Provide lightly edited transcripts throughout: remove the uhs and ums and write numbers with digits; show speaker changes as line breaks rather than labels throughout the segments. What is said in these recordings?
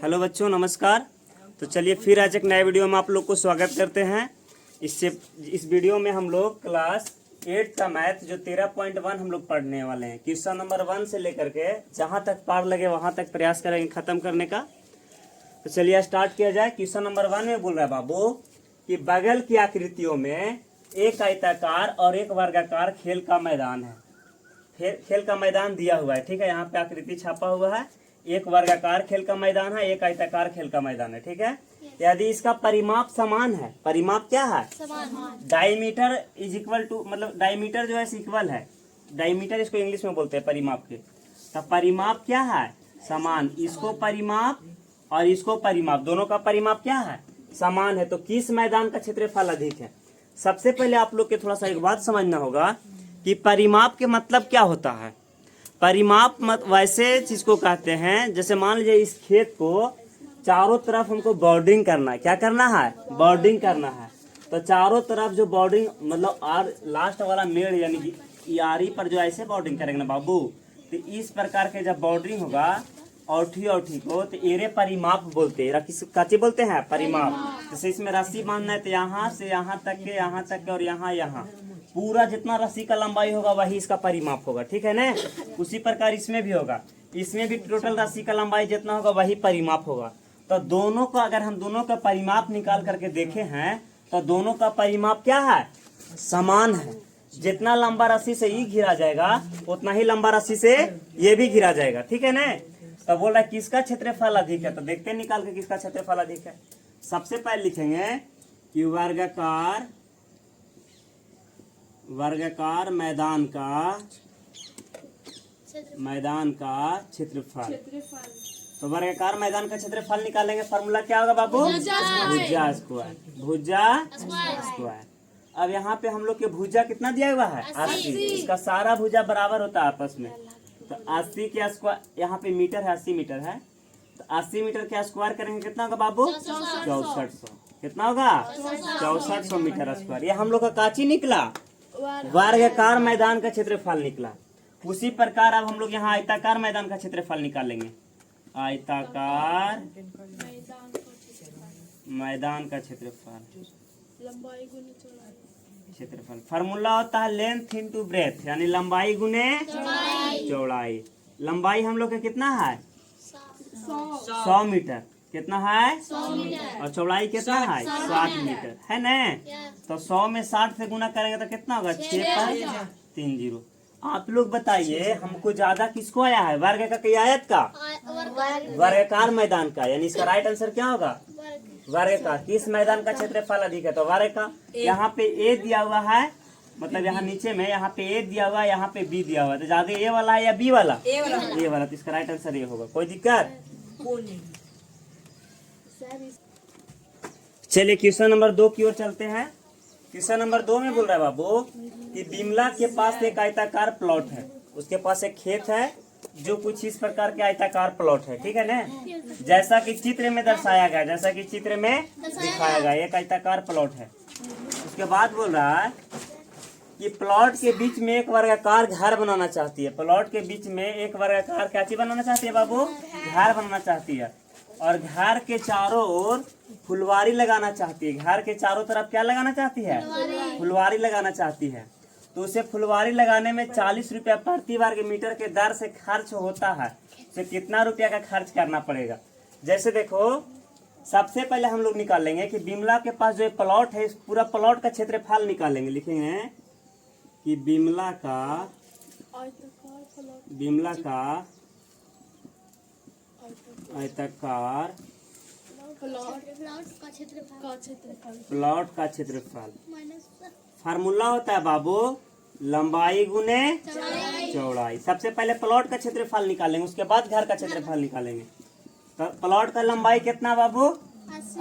Hello बच्चों, नमस्कार। तो चलिए फिर आज एक नए वीडियो में आप लोग को स्वागत करते हैं। इस वीडियो में हम लोग क्लास 8 का मैथ जो 13.1 हम लोग पढ़ने वाले हैं। क्वेश्चन नंबर 1 से लेकर के जहाँ तक पार लगे वहाँ तक प्रयास करेंगे खत्म करने का। तो चलिए स्टार्ट किया जाए। क्वेश्चन नंबर 1 में बोल रहा है बाबू कि बगल की आकृतियों में एक आयताकार और एक वर्गाकार खेल का मैदान है। खेल का मैदान दिया हुआ है, ठीक है। यहाँ पे आकृति छापा हुआ है। एक वर्गाकार खेल का मैदान है, एक आयताकार खेल का मैदान है, ठीक है। यदि इसका परिमाप समान है, परिमाप क्या है? डायमीटर इज इक्वल टू, मतलब डायमीटर जो है इक्वल है। डायमीटर इसको इंग्लिश में बोलते हैं परिमाप के। तो परिमाप क्या है? समान। इसको परिमाप और इसको परिमाप, दोनों का परिमाप क्या है? समान है। तो किस मैदान का क्षेत्रफल अधिक है? सबसे पहले आप लोग के थोड़ा सा एक बात समझना होगा कि परिमाप के मतलब क्या होता है। परिमाप वैसे चीज को कहते हैं, जैसे मान लीजिए इस खेत को चारों तरफ हमको बॉर्डरिंग करना है। क्या करना है? बॉर्डरिंग करना है। तो चारों तरफ जो बॉर्डरिंग, मतलब आर लास्ट वाला मेड़ यानी कि यारी पर जो ऐसे बॉर्डरिंग करेंगे ना बाबू, तो इस प्रकार के जब बॉर्डरिंग होगा औठी औठी को, तो एरे परिमाप बोलते हैं। काची बोलते हैं? परिमाप। जैसे इसमें रस्सी बांधना है तो यहाँ से यहाँ तक के, यहाँ तक के और यहाँ पूरा जितना रस्सी का लंबाई होगा वही इसका परिमाप होगा, ठीक है ना। उसी प्रकार इसमें भी होगा। इसमें भी टोटल रस्सी का लंबाई जितना होगा वही परिमाप होगा। तो दोनों का अगर हम दोनों का परिमाप निकाल करके देखे हैं तो दोनों का परिमाप क्या है? समान है। जितना लंबा रस्सी से ये घिरा जाएगा उतना ही लंबा रस्सी से ये भी घिरा जाएगा, ठीक है ना। तो बोल रहा है किसका क्षेत्रफल अधिक है। तो देखते हैं निकाल के किसका क्षेत्रफल अधिक है। सबसे पहले लिखेंगे कि वर्गाकार मैदान का क्षेत्रफल। तो वर्गाकार मैदान का क्षेत्रफल निकालेंगे। फॉर्मूला क्या होगा बाबू? भुजा स्क्वायर। अब यहाँ पे हम लोग के भुजा कितना दिया हुआ है? 80। इसका सारा भुजा बराबर होता है आपस में। तो 80 के स्क्वायर, यहाँ पे मीटर है, 80 मीटर है। तो 80 मीटर के स्क्वायर करेंगे कितना होगा बाबू? 6400। कितना होगा? 6400 मीटर स्क्वायर। ये हम लोग का काची निकला? वर्गाकार मैदान का क्षेत्रफल निकला। उसी प्रकार अब हम लोग यहाँ आयताकार मैदान का क्षेत्रफल निकालेंगे। आयताकार मैदान का क्षेत्रफल, फार्मूला होता है लेंथ इंटू ब्रेथ, यानी लंबाई गुने चौड़ाई। लंबाई हम लोग का कितना है? 100 मीटर। कितना है? 100 मीटर। और चौड़ाई कितना है? 60 मीटर, है ना। तो 100 में 60 से गुना करेंगे तो कितना होगा? 6 पर 3 0। आप लोग बताइए हमको ज्यादा किसको आया है? वर्ग का कि आयत का? वर्गाकार मैदान का। यानी इसका राइट आंसर क्या होगा? वर्ग का। किस मैदान का क्षेत्रफल अधिक है? तो वर्ग का। यहाँ पे ए दिया हुआ है, मतलब यहाँ नीचे में यहाँ पे ए दिया हुआ है, यहाँ पे बी दिया हुआ है। तो ज्यादा ए वाला है या बी वाला? ए वाला। तो इसका राइट आंसर ये होगा। कोई दिक्कत? चलिए क्वेश्चन नंबर 2 की ओर चलते हैं। क्वेश्चन नंबर 2 में बोल रहा है बाबू कि बिमला के पास एक आयताकार प्लॉट है। उसके पास एक खेत है जो कुछ इस प्रकार के आयताकार प्लॉट है, ठीक है ना। जैसा कि चित्र में दर्शाया गया, जैसा कि चित्र में दिखाया गया, एक आयताकार प्लॉट है। उसके बाद बोल रहा है कि प्लॉट के बीच में एक वर्गाकार घर बनाना चाहती है। प्लॉट के बीच में एक वर्गाकार क्या चीज बनाना चाहती है बाबू? घर बनाना चाहती है। और घर के चारों ओर फुलवारी लगाना चाहती है। घर के चारों तरफ क्या लगाना चाहती है? फुलवारी लगाना चाहती है। तो उसे फुलवारी लगाने में 40 रुपया प्रति वर्ग मीटर के दर से खर्च होता है। तो कितना रुपया का खर्च करना पड़ेगा? जैसे देखो, सबसे पहले हम लोग निकालेंगे कि बिमला के पास जो प्लॉट है, इस पूरा प्लॉट का क्षेत्रफल निकालेंगे। लिखेंगे कि बिमला का आयताकार प्लॉट का क्षेत्रफल। फार्मूला होता है बाबू लंबाई गुने चौड़ाई। सबसे पहले प्लॉट का क्षेत्रफल निकालेंगे, उसके बाद घर का क्षेत्रफल निकालेंगे। तो प्लॉट का लंबाई कितना बाबू?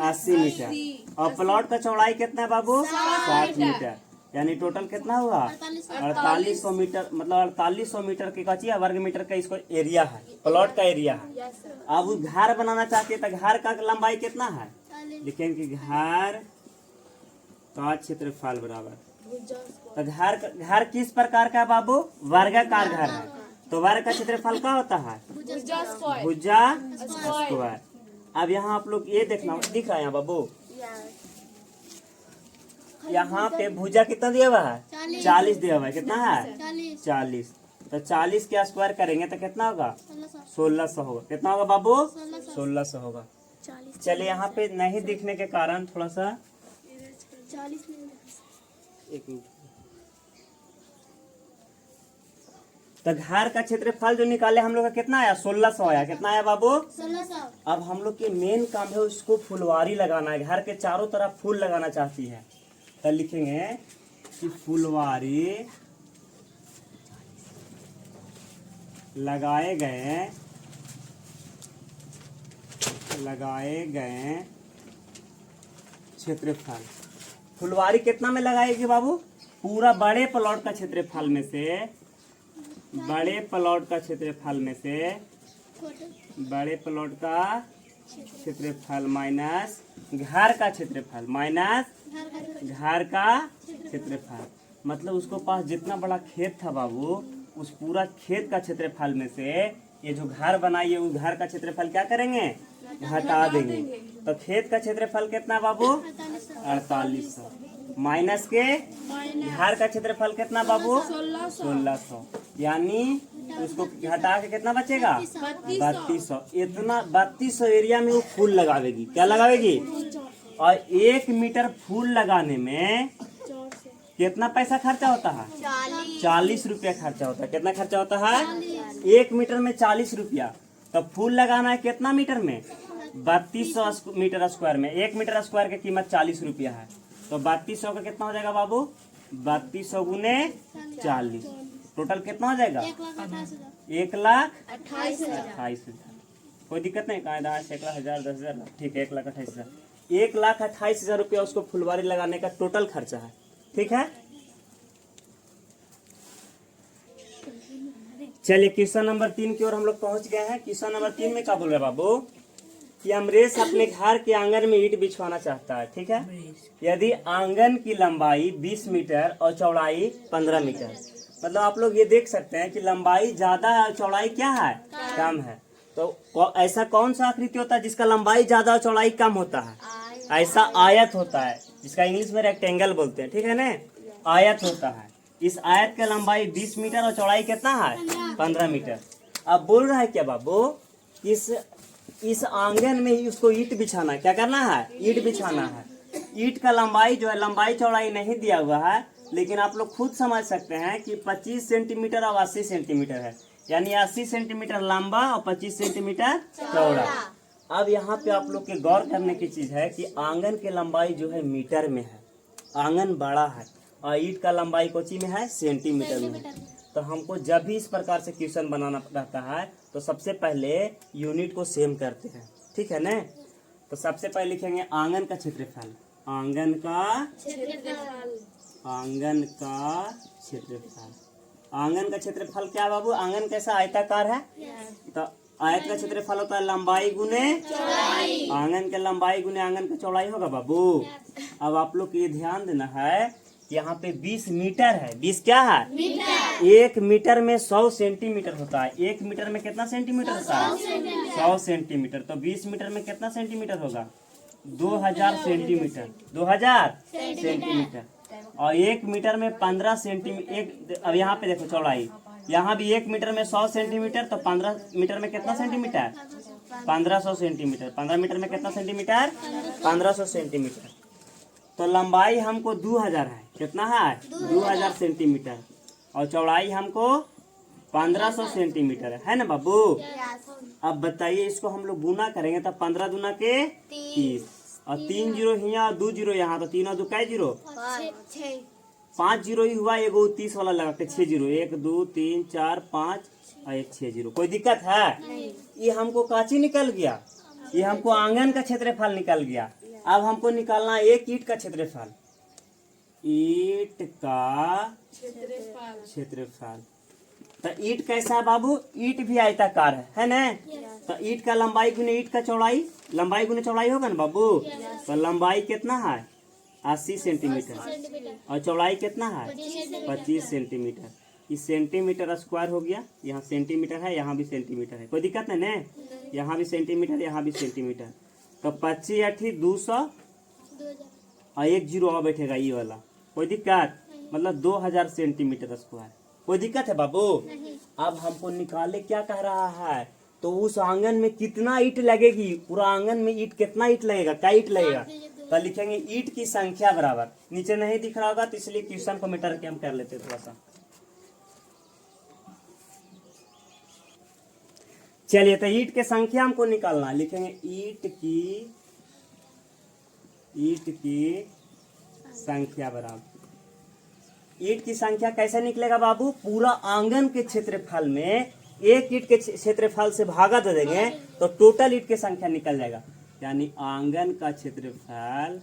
80 मीटर। और प्लॉट का चौड़ाई कितना है बाबू? 60 मीटर। यानी टोटल कितना हुआ? 4800 मीटर। मतलब 4800 मीटर की कचिया वर्ग मीटर का इसको एरिया है, प्लॉट का एरिया है। अब घर बनाना चाहते हैं तो घर का लंबाई कितना है? लिखेंगे कि घर का क्षेत्रफल बराबर। तो घर किस प्रकार का बाबू? वर्गाकार घर है। तो वर्ग का क्षेत्रफल क्या होता है? भुजा स्क्वायर। अब यहाँ आप लोग ये देखना, दिख रहा है यहाँ बाबू, यहाँ पे भुजा कितना दिया हुआ है? 40 दिया हुआ है। कितना है? 40। तो 40 के स्क्वायर करेंगे तो कितना होगा? 1600 होगा। कितना होगा बाबू? 1600 होगा। चलिए यहाँ पे नहीं दिखने के कारण थोड़ा सा 1 मिनट। तो घर का क्षेत्रफल जो निकाले हम लोग का कितना आया? 1600 आया। कितना आया बाबू?
1600।
अब हम लोग के मेन काम है उसको फुलवारी लगाना है। घर के चारों तरफ फूल लगाना चाहती है तो लिखेंगे कि फुलवारी लगाए गए क्षेत्रफल। फुलवारी कितना में लगाएगी बाबू? पूरा बड़े प्लॉट का क्षेत्रफल में से, बड़े प्लॉट का क्षेत्रफल माइनस घर का क्षेत्रफल मतलब उसको पास जितना बड़ा खेत था बाबू, उस पूरा खेत का क्षेत्रफल में से ये जो घर बनाई है उस घर का क्षेत्रफल क्या करेंगे? घटा देंगे। तो खेत का क्षेत्रफल कितना बाबू? 4800 माइनस के घर का क्षेत्रफल कितना बाबू? 1600। यानी उसको घटा के कितना बचेगा? 3200। इतना 3200 एरिया में वो फूल लगावेगी। क्या लगावेगी? और 1 मीटर फूल लगाने में कितना पैसा खर्चा होता है? 40 रुपया खर्चा होता है। कितना खर्चा होता है? 1 मीटर में 40 रुपया। तो फूल लगाना है कितना मीटर में? 3200 मीटर स्क्वायर में। 1 मीटर स्क्वायर की कीमत 40 रुपया है। तो 3200 का कितना हो जाएगा बाबू? 3200 गुने 40, टोटल कितना हो जाएगा? 1,28,000। कोई दिक्कत नहीं? कहा 1,00,000 10,000 ठीक है, 1,28,000। 1,28,000 रुपया उसको फुलवारी लगाने का टोटल खर्चा है। ठीक है, चलिए क्वेश्चन नंबर 3 की ओर हम लोग पहुंच गए हैं। क्वेश्चन नंबर 3 में क्या बोल रहे हैं बाबू? कि अमरेश अपने घर के आंगन में ईंट बिछवाना चाहता है। ठीक है, यदि आंगन की लंबाई 20 मीटर और चौड़ाई 15 मीटर, मतलब आप लोग ये देख सकते हैं कि लंबाई ज्यादा है और चौड़ाई क्या है? कम है। तो ऐसा कौन सा आकृति होता है जिसका लंबाई ज्यादा और चौड़ाई कम होता है? ऐसा आयत होता है, जिसका इंग्लिश में रेक्टेंगल बोलते हैं। ठीक है ना, आयत होता है। इस आयत का लंबाई 20 मीटर और चौड़ाई कितना है? 15 मीटर। अब बोल रहा है क्या बाबू? इस आंगन में ही उसको ईंट बिछाना है। क्या करना है? ईंट बिछाना है। ईंट का लंबाई जो है, लंबाई चौड़ाई नहीं दिया हुआ है, लेकिन आप लोग खुद समझ सकते हैं कि 25 सेंटीमीटर और 80 सेंटीमीटर है। यानी 80 सेंटीमीटर लंबा और 25 सेंटीमीटर चौड़ा। अब यहाँ पे आप लोग के गौर करने की चीज है कि आंगन की लंबाई जो है मीटर में है, आंगन बड़ा है, और ईंट का लंबाई कोची में है? सेंटीमीटर में है। तो हमको जब भी इस प्रकार से क्वेश्चन बनाना रहता है तो सबसे पहले यूनिट को सेम करते हैं। ठीक है ना, तो सबसे पहले लिखेंगे आंगन का क्षेत्रफल। आंगन का क्षेत्रफल क्या बाबू? आंगन कैसा? आयताकार है। तो आयत का क्षेत्रफल होता है लंबाई गुने चौड़ाई। आंगन के लंबाई गुने आंगन का चौड़ाई होगा बाबू। अब आप लोग को ये ध्यान देना है कि यहाँ पे 20 मीटर है। 20 क्या है? मीटर। 1 मीटर में 100 सेंटीमीटर होता है। 1 मीटर में कितना सेंटीमीटर होता है? 100 सेंटीमीटर। तो 20 मीटर में कितना सेंटीमीटर होगा? 2000 सेंटीमीटर। 2000 सेंटीमीटर। और 1 मीटर में 15 सेंटीमीटर। अब यहाँ पे देखो चौड़ाई, यहाँ भी 1 मीटर में 100 सेंटीमीटर, तो 15 मीटर में कितना सेंटीमीटर? 1500 सेंटीमीटर। 15 मीटर में कितना सेंटीमीटर? 1500 सेंटीमीटर। तो लंबाई हमको 2000 है। कितना है? 2000 सेंटीमीटर। और चौड़ाई हमको 1500 सेंटीमीटर है ना बाबू? अब बताइए, इसको हम लोग गुना करेंगे तो 15 दूना के 30, और 3 जीरो यहाँ और 2 जीरो यहाँ, तो 3 और 2 कै जीरो? 5 जीरो ही हुआ। एगो 30 वाला लगा के 6 जीरो। 1 2 3 4 5 और 1 6 जीरो। कोई दिक्कत है? ये हमको काची निकल गया, ये हमको आंगन का क्षेत्रफल निकल गया। अब हमको निकालना एक ईंट का क्षेत्रफल। ईंट का क्षेत्रफल। तो ईंट कैसा है बाबू? ईंट भी आयताकार है ना? तो ईंट का लंबाई गुने ईंट का चौड़ाई, लंबाई गुने चौड़ाई होगा ना बाबू? तो लंबाई कितना है? 80 सेंटीमीटर। और चौड़ाई कितना है? 25 सेंटीमीटर। ये सेंटीमीटर स्क्वायर हो गया, यहाँ सेंटीमीटर है, यहाँ भी सेंटीमीटर है, कोई दिक्कत नहीं ना। यहाँ भी सेंटीमीटर, यहाँ भी सेंटीमीटर। तो 25 8 200 और 1 जीरो और बैठेगा ये वाला, कोई दिक्कत, मतलब 2000 सेंटीमीटर स्क्वायर। कोई दिक्कत है बाबू? अब हमको निकाले क्या कह रहा है, तो उस आंगन में कितना ईंट लगेगी, पूरा आंगन में ईंट कितना ईंट लगेगा, क्या ईंट लगेगा। तो लिखेंगे ईंट की संख्या बराबर, नीचे नहीं दिख रहा होगा तो इसलिए क्वेश्चन को मिटा के हम कर लेते थोड़ा सा। चलिए तो ईंट की संख्या हमको निकालना है, लिखेंगे ईंट की संख्या बराबर, ईंट की संख्या कैसे निकलेगा बाबू, पूरा आंगन के क्षेत्रफल में एक ईंट के क्षेत्रफल से भागा दे देंगे तो टोटल ईंट की संख्या निकल जाएगा। यानी आंगन का क्षेत्रफल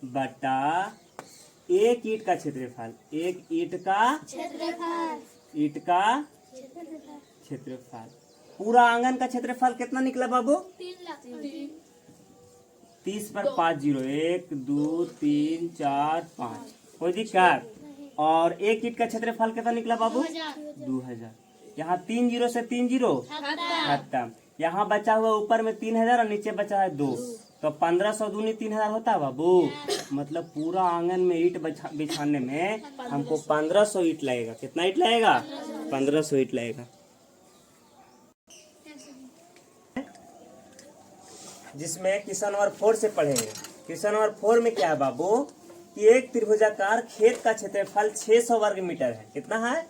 बटा एक ईंट का क्षेत्रफल, एक ईंट का क्षेत्रफल। पूरा आंगन का क्षेत्रफल कितना निकला बाबू? 30 पर 5 जीरो, 1 2 3 4 5, कोई दिक्कत। और एक ईंट का क्षेत्रफल कितना निकला बाबू? 2000। यहाँ 3 जीरो से 3 जीरो खत्म। यहाँ बचा हुआ ऊपर में 3000 और नीचे बचा है 2, तो 1500 दूनी 3000 होता है बाबू। मतलब पूरा आंगन में ईंट बिछाने में हमको 1500 ईंट लगेगा। कितना ईंट लगेगा? 1500 ईंट लगेगा। जिसमें क्वेश्चन नंबर 4 से पढ़ेंगे। क्वेश्चन नंबर 4 में क्या है बाबू कि एक त्रिभुजाकार खेत का क्षेत्रफल 600 वर्ग मीटर है। कितना है?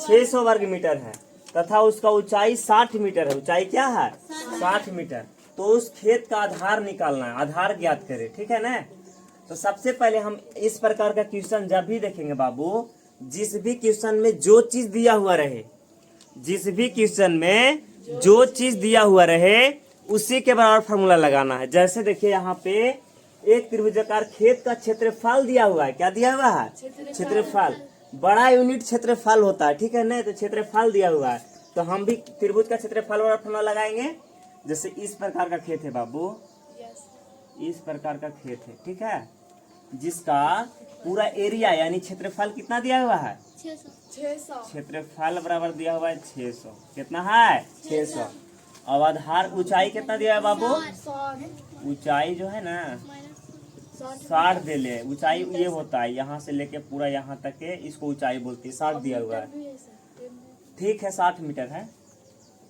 600 वर्ग मीटर है तथा उसका ऊंचाई 60 मीटर है। ऊंचाई क्या है? 60 मीटर। तो उस खेत का आधार निकालना है, आधार ज्ञात करें, ठीक है ना। तो सबसे पहले हम इस प्रकार का क्वेश्चन जब भी देखेंगे बाबू, जिस भी क्वेश्चन में जो चीज दिया हुआ रहे, जिस भी क्वेश्चन में जो चीज दिया हुआ रहे उसी के बराबर फॉर्मूला लगाना है। जैसे देखिए यहाँ पे एक त्रिभुजाकार खेत का क्षेत्रफल दिया हुआ है। क्या दिया हुआ है? क्षेत्रफल। बड़ा यूनिट क्षेत्रफल होता है, ठीक है ना। तो क्षेत्रफल दिया हुआ है तो हम भी त्रिभुज का क्षेत्रफल वाला फॉर्मूला लगाएंगे। जैसे इस प्रकार का खेत है बाबू, इस प्रकार का खेत है, ठीक है, जिसका पूरा एरिया यानी क्षेत्रफल कितना दिया हुआ है? 600। क्षेत्रफल बराबर दिया हुआ है 600। कितना है? 600। अब आधार ऊंचाई कितना दिया है बाबू? ऊंचाई जो है ना 60 दे ले। ऊंचाई ये होता है यहाँ से लेके पूरा यहाँ तक के, इसको ऊंचाई बोलती है। 60 दिया हुआ है, ठीक है, 60 मीटर है।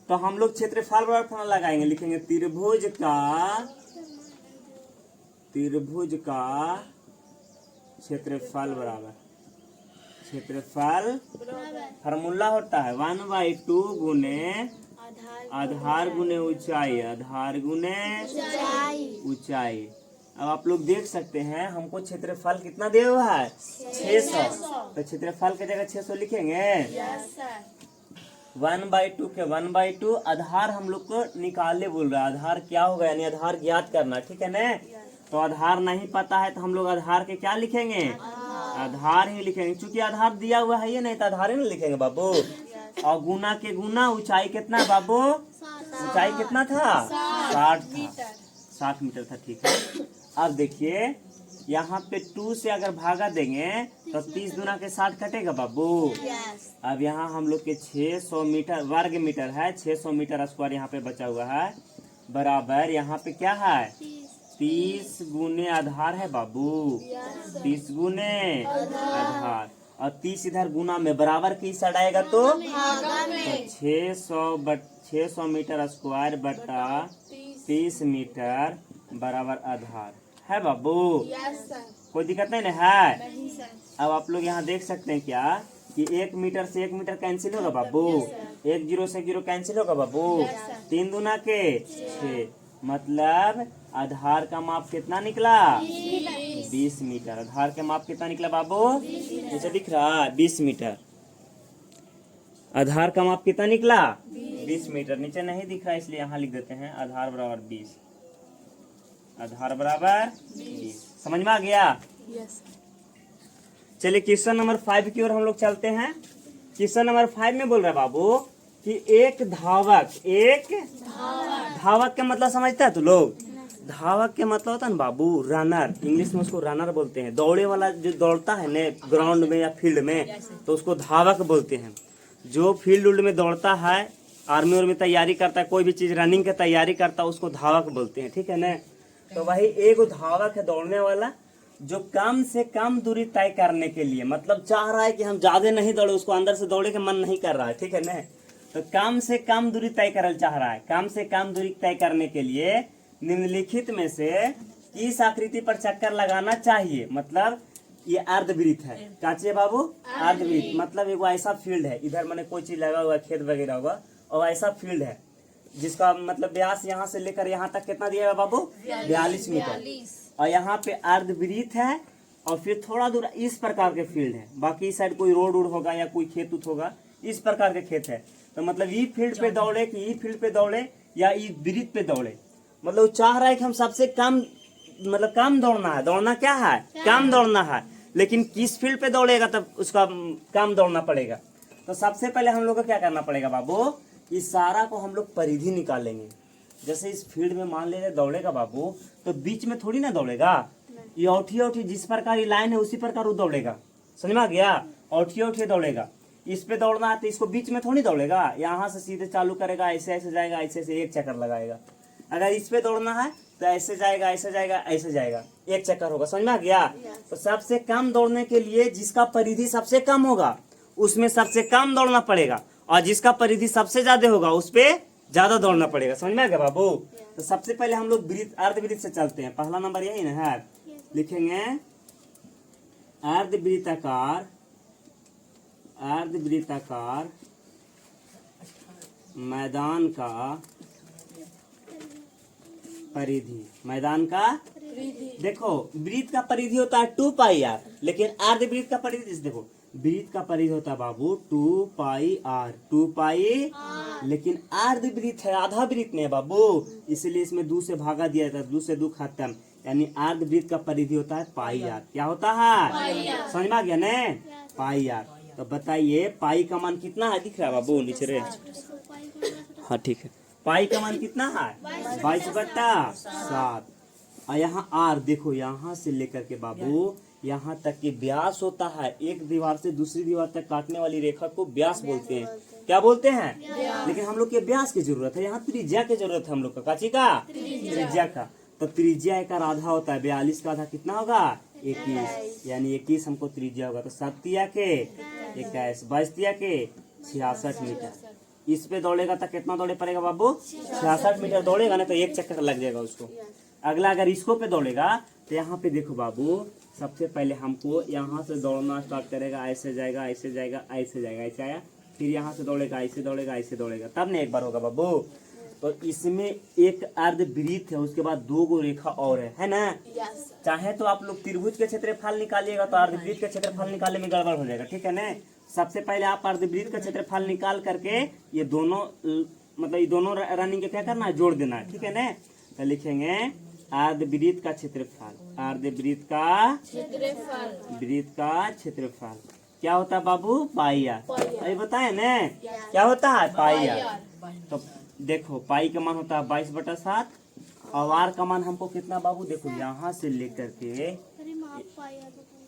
तो हम लोग क्षेत्रफल बराबर फॉर्मूला लगाएंगे। लिखेंगे त्रिभुज का क्षेत्रफल बराबर, क्षेत्रफल फार्मूला होता है 1/2 गुने आधार गुने ऊंचाई, आधार गुने ऊंचाई। अब आप लोग देख सकते हैं हमको क्षेत्रफल कितना दिया हुआ है? 600। तो क्षेत्रफल की जगह 600 लिखेंगे। 1/2 के 1/2। आधार हम लोग को निकालने बोल रहा है। आधार क्या होगा, यानी आधार ज्ञात करना, ठीक है ना। तो आधार नहीं पता है तो हम लोग आधार के क्या लिखेंगे? आधार ही लिखेंगे, क्योंकि आधार दिया हुआ है ये, नहीं तो आधार ही नहीं लिखेंगे बाबू। और गुना के गुना ऊंचाई कितना बाबू? ऊंचाई कितना था? 60 मीटर था, ठीक है। अब देखिए यहाँ पे 2 से अगर भागा देंगे तो 30 गुना के 60 कटेगा बाबू। अब यहाँ हम लोग के 600 मीटर वर्ग मीटर है, 600 मीटर स्क्वायर यहाँ पे बचा हुआ है, बराबर यहाँ पे क्या है? 30 गुने आधार है बाबू, 30 गुने आधार। और 30 इधर गुना में बराबर की साइड आएगा तो 600 मीटर स्क्वायर बटा 30 मीटर बराबर आधार है बाबू। कोई दिक्कत नहीं ना है? अब आप लोग यहाँ देख सकते हैं क्या कि 1 मीटर से 1 मीटर कैंसिल होगा बाबू, 1 जीरो से 1 जीरो कैंसिल होगा बाबू, 3 दूना के 6, मतलब आधार का माप कितना निकला? 20 मीटर। आधार का माप कितना निकला बाबू? नीचे दिख रहा है 20 मीटर। आधार का माप कितना निकला? 20 मीटर। नीचे नहीं दिख रहा इसलिए यहाँ लिख देते हैं आधार बराबर 20। आधार बराबर 20। समझ में आ गया? चलिए क्वेश्चन नंबर 5 की ओर हम लोग चलते हैं। क्वेश्चन नंबर 5 में बोल रहा है बाबू कि एक धावक का मतलब समझता है तू लोग? धावक के मतलब होता है ना बाबू रनर, इंग्लिश में उसको रनर बोलते हैं। दौड़े वाला जो दौड़ता है ने ग्राउंड में या फील्ड में तो उसको धावक बोलते हैं। जो फील्ड उल्ड में दौड़ता है, आर्मी और में तैयारी करता है, कोई भी चीज रनिंग की तैयारी करता है, उसको धावक बोलते हैं। ठीक है ना। तो वही एक धावक है दौड़ने वाला जो कम से कम दूरी तय करने के लिए, मतलब चाह रहा है कि हम ज्यादा नहीं दौड़े, उसको अंदर से दौड़े के मन नहीं कर रहा है। ठीक है ना। तो कम से कम दूरी तय करना चाह रहा है। कम से कम दूरी तय करने के लिए निम्नलिखित में से किस आकृति पर चक्कर लगाना चाहिए। मतलब ये अर्धवृत्त है। काचे बाबू अर्धवृत्त मतलब एक ऐसा फील्ड है, इधर मैंने कोई चीज लगा हुआ, खेत वगैरह होगा, और ऐसा फील्ड है जिसका मतलब व्यास यहाँ से लेकर यहाँ तक कितना दिया बाबू 42 मीटर, और यहाँ पे अर्धवृत्त है, और फिर थोड़ा दूर इस प्रकार के फील्ड है। बाकी इस साइड कोई रोड वोड होगा या कोई खेत उत होगा, इस प्रकार के खेत है। तो मतलब ये फील्ड पे दौड़े कि ये फील्ड पे दौड़े या ये वृत्त पे दौड़े, मतलब चाह रहा है कि हम सबसे कम मतलब कम दौड़ना है। दौड़ना क्या है? कम दौड़ना है। लेकिन किस फील्ड पे दौड़ेगा तब उसका कम दौड़ना पड़ेगा। तो सबसे पहले हम लोग को क्या करना पड़ेगा बाबू, इस सारा को हम लोग परिधि निकालेंगे। जैसे इस फील्ड में मान लीजिए दौड़ेगा बाबू, तो बीच में थोड़ी ना दौड़ेगा। ये औठी औठी जिस प्रकार ये लाइन है उसी प्रकार वो दौड़ेगा। समझ में आ गया? औठी औठी दौड़ेगा। इस पे दौड़ना है तो इसको बीच में थोड़ी दौड़ेगा, यहाँ से सीधे चालू करेगा, ऐसे ऐसे जाएगा, ऐसे ऐसे एक चक्कर लगाएगा। अगर इस पे दौड़ना है तो ऐसे जाएगा, ऐसे जाएगा, ऐसे जाएगा, एक चक्कर होगा। समझ में आ गया? तो सबसे कम दौड़ने के लिए जिसका परिधि सबसे कम होगा उसमें सबसे कम दौड़ना पड़ेगा, और जिसका परिधि सबसे ज्यादा होगा उस पे ज्यादा दौड़ना पड़ेगा। समझ में आ गया बाबू? तो सबसे पहले हम लोग वृत्त अर्धवृत्त से चलते हैं। पहला नंबर यही ना है, लिखेंगे अर्धवृत्ताकार, अर्धवृत्ताकार मैदान का परिधि। मैदान का देखो वृत्त का परिधि होता है 2 पाई आर, लेकिन अर्धवृत्त का परिधि देखो, वृत्त का परिधि होता है बाबू 2 पाई आर, 2 पाई, लेकिन अर्धवृत्त है, आधा वृत्त नहीं है बाबू, इसलिए इसमें 2 से भागा दिया जाता है, 2 से 2 खत्म, यानी अर्धवृत्त का परिधि होता है पाई आर। क्या होता है? समझ में आ गया ने? पाई आर। तो बताइए पाई का मान कितना है? दिख रहा है बाबू नीचे रे? हाँ ठीक है। पाई का मान कितना है? 22/7। और यहाँ आर देखो, यहाँ से लेकर के बाबू यहाँ तक के व्यास होता है। एक दीवार से दूसरी दीवार तक काटने वाली रेखा को व्यास बोलते हैं। क्या बोलते हैं? लेकिन हम लोग के व्यास की जरूरत है, यहाँ त्रिज्या की जरूरत है हम लोग का। काची का? त्रिज्या का। तो त्रिज्या एक आधा होता है, 42 का आधा कितना होगा? 21, यानी 21 हमको त्रिज्या होगा। तो 7 तिया के 21, 22 तिया के 66 मीटर। इस पे दौड़ेगा तो कितना दौड़े पड़ेगा बाबू? 66 मीटर दौड़ेगा ना, तो एक चक्कर लग जाएगा उसको। अगला अगर इसको पे दौड़ेगा तो यहाँ पे देखो बाबू, सबसे पहले हमको यहाँ से दौड़ना स्टार्ट करेगा, ऐसे जाएगा, ऐसे जाएगा, ऐसे जाएगा, ऐसे आया, फिर यहाँ से दौड़ेगा, ऐसे दौड़ेगा, ऐसे दौड़ेगा, तब नहीं एक बार होगा बाबू। तो इसमें एक अर्धवृत्त है, उसके बाद 2 गो रेखा और है ना? चाहे तो आप लोग त्रिभुज के क्षेत्रफल निकालिएगा तो अर्धवृत्त के क्षेत्रफल निकालने में गड़बड़ हो जाएगा। ठीक है ना? सबसे पहले आप अर्धवृत्त का क्षेत्रफल निकाल करके ये दोनों मतलब ये दोनों रनिंग के क्या करना है? जोड़ देना है। ठीक है ना? तो लिखेंगे अर्धवृत्त का क्षेत्रफल, अर्धवृत्त का वृत्त का क्षेत्रफल क्या होता है बाबू? पाई आर। अभी बताए ना क्या होता है? पाई आर। तो देखो पाई का मान होता है 22/7, और आर का मान हमको कितना बाबू? देखो यहाँ से लेकर के,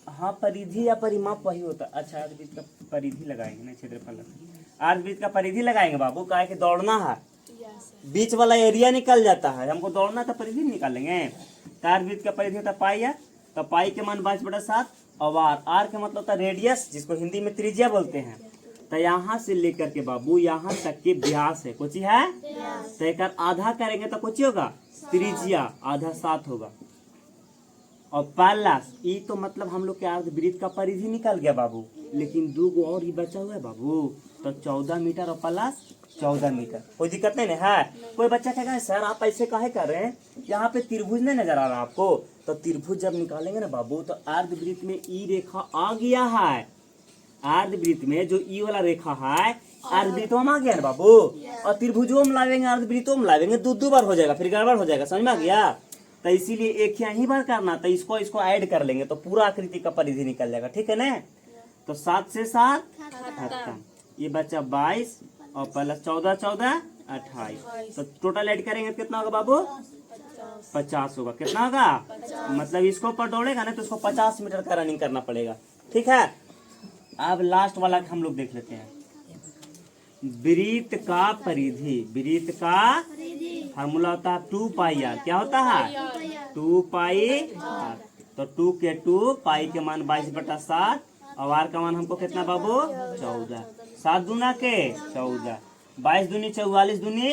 हाँ परिधि या परिमाप वही होता है। अच्छा अर्धवृत्त का परिधि लगाएंगे ना, क्षेत्रफल अर्धवृत्त का परिधि लगाएंगे बाबू, काहे कि दौड़ना है, बीच वाला एरिया निकल जाता है, हमको दौड़ना तो परिधि निकालेंगे। तो अर्धवृत्त का परिधि होता है पाई आर। तो पाई के मान 22/7, और आर का मतलब होता है रेडियस, जिसको हिंदी में त्रिज्या बोलते हैं। तो यहाँ से लेकर के बाबू यहाँ तक के व्यास है, कुछ है, तो एक आधा करेंगे तो कुछ होगा? त्रिज्या आधा 7 होगा, और प्लस ई तो मतलब हम लोग के अर्धवृत्त का परिधि निकल गया बाबू, लेकिन 2 गो और ही बचा हुआ है बाबू, तो 14 मीटर और प्लस 14 मीटर। कोई दिक्कत नहीं है? कोई बच्चा कहेगा सर आप ऐसे काहे कर रहे हैं, यहाँ पे त्रिभुज नहीं नजर आ रहा आपको? तो त्रिभुज जब निकालेंगे ना बाबू, तो अर्धवृत्त में ई रेखा आ गया है, अर्धवृत्त में जो ई वाला रेखा है अर्धवृत्तों में आ गया ना बाबू, और त्रिभुजों में लावेंगे, अर्धवृत्तों में लावेंगे, 2 बार हो जाएगा, फिर गड़बड़ हो जाएगा। समझ में आ गया? तो इसीलिए एक ही बार करना, तो इसको ऐड कर लेंगे तो पूरा आकृति का परिधि निकल जाएगा। ठीक है ना? तो 7 से 7 खत्म, ये बच्चा 22 और प्लस 14 14 28, तो टोटल ऐड करेंगे कितना होगा बाबू? 50 होगा। कितना होगा? मतलब इसको पर दौड़ेगा ना तो उसको 50 मीटर का रनिंग करना पड़ेगा। ठीक है, अब लास्ट वाला हम लोग देख लेते हैं। वृत्त का परिधि, वृत्त का फार्मूला होता है 2 पाई आर। क्या होता है? 2 पाई आर। तो 2 के 2, पाई के मान 22/7 और आर का मान हमको कितना बाबू? 14। 7 दूना के 14, 22 दूनी 44 दूनी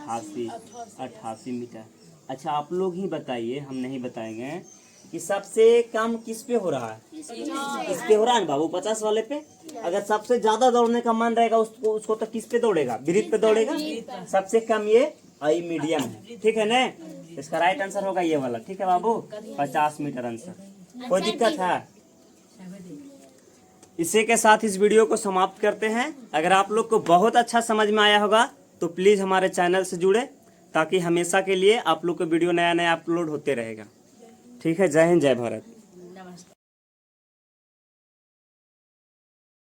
88 मीटर। अच्छा आप लोग ही बताइए, हम नहीं बताएंगे कि सबसे कम किस पे हो रहा है? इस पे हो रहा है ना बाबू, 50 वाले पे। अगर सबसे ज्यादा दौड़ने का मन रहेगा उसको तो किस पे दौड़ेगा? वृत्त पे दौड़ेगा। सबसे कम ये आई मीडियम है। ठीक है ना, इसका राइट आंसर होगा ये वाला। ठीक है बाबू, 50 मीटर आंसर। कोई दिक्कत है? इसी के साथ इस वीडियो को समाप्त करते हैं। अगर आप लोग को बहुत अच्छा समझ में आया होगा तो प्लीज हमारे चैनल से जुड़े, ताकि हमेशा के लिए आप लोग को वीडियो नया नया अपलोड होते रहेगा। ठीक है, जय हिंद, जय भारत।